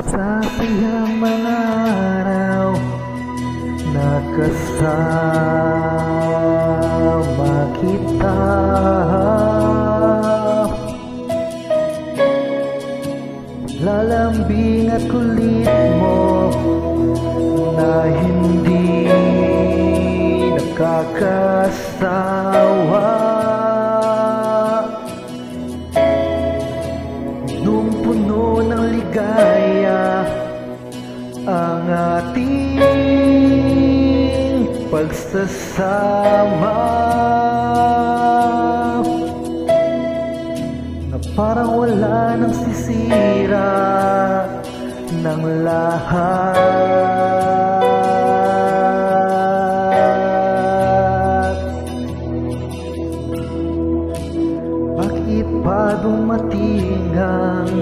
Sa sayang mga araw nakasama kita, lalambing at kulit mo na hindi nakakasawa. Nung puno ng ligaya ang ating pagsasama, na parang wala nang sisira ng lahat. Bakit pa dumating ang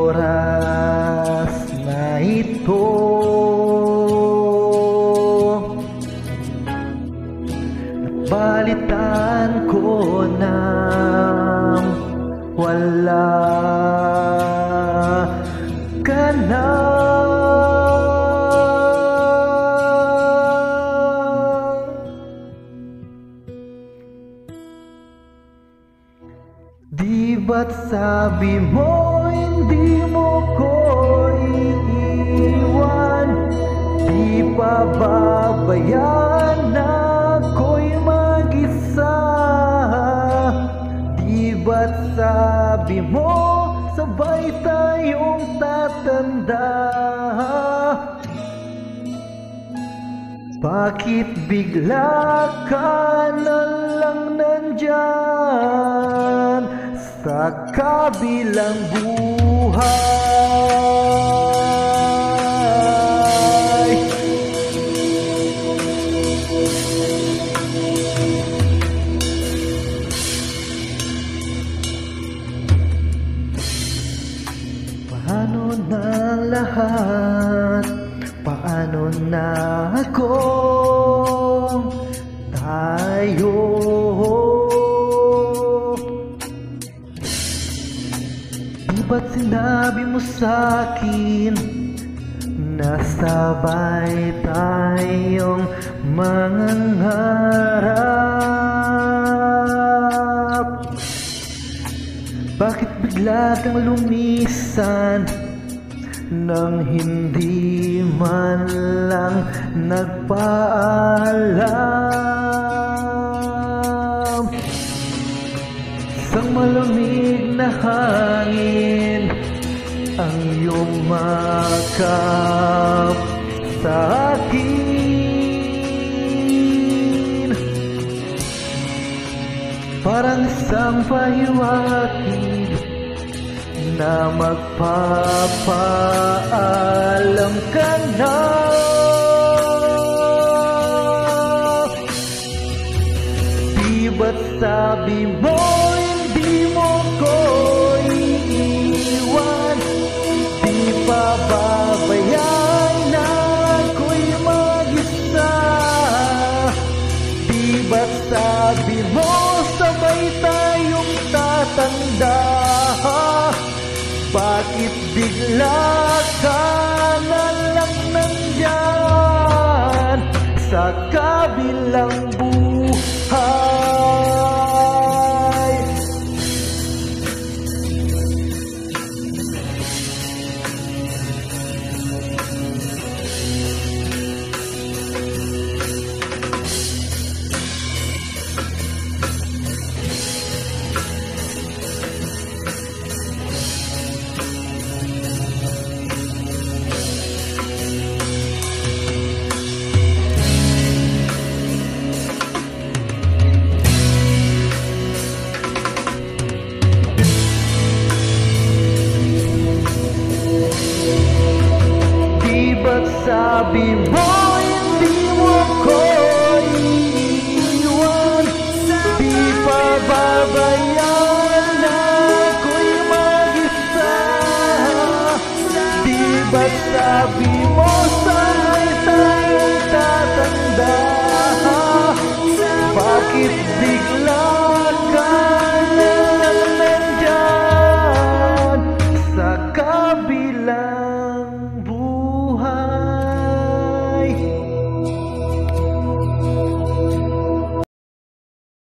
oras na ito? Balitaan ko na wala ka na. Di ba't sabi mo hindi mo ko iiwan? Di pa babayaan na ako'y mag-isa? Di ba't sabi mo sabay tayong tatanda? Bakit bigla ka na lang nandyan sa kabilang buhay? Paano na lahat? Paano na ako? Tayo? Di ba't sinabi mo sa'kin na sabay tayong mangangarap? Bakit bigla kang lumisan nang hindi man lang nagpaalam? Isang malamig na hangin ang yumakap sa akin, parang isang pahiwatig na magpapaalam ka na. Di ba't sabi mo hindi mo ko iiwan? Di pa babayaan na ako'y mag-isa? Di ba't sabi mo sabay tayong tatanda? Bakit bigla ka na lang nandyan sa kabilang buhay? Sabi mo hindi mo ko iiwan? Di pa babayaan na ako'y mag-isa? Di ba't sabi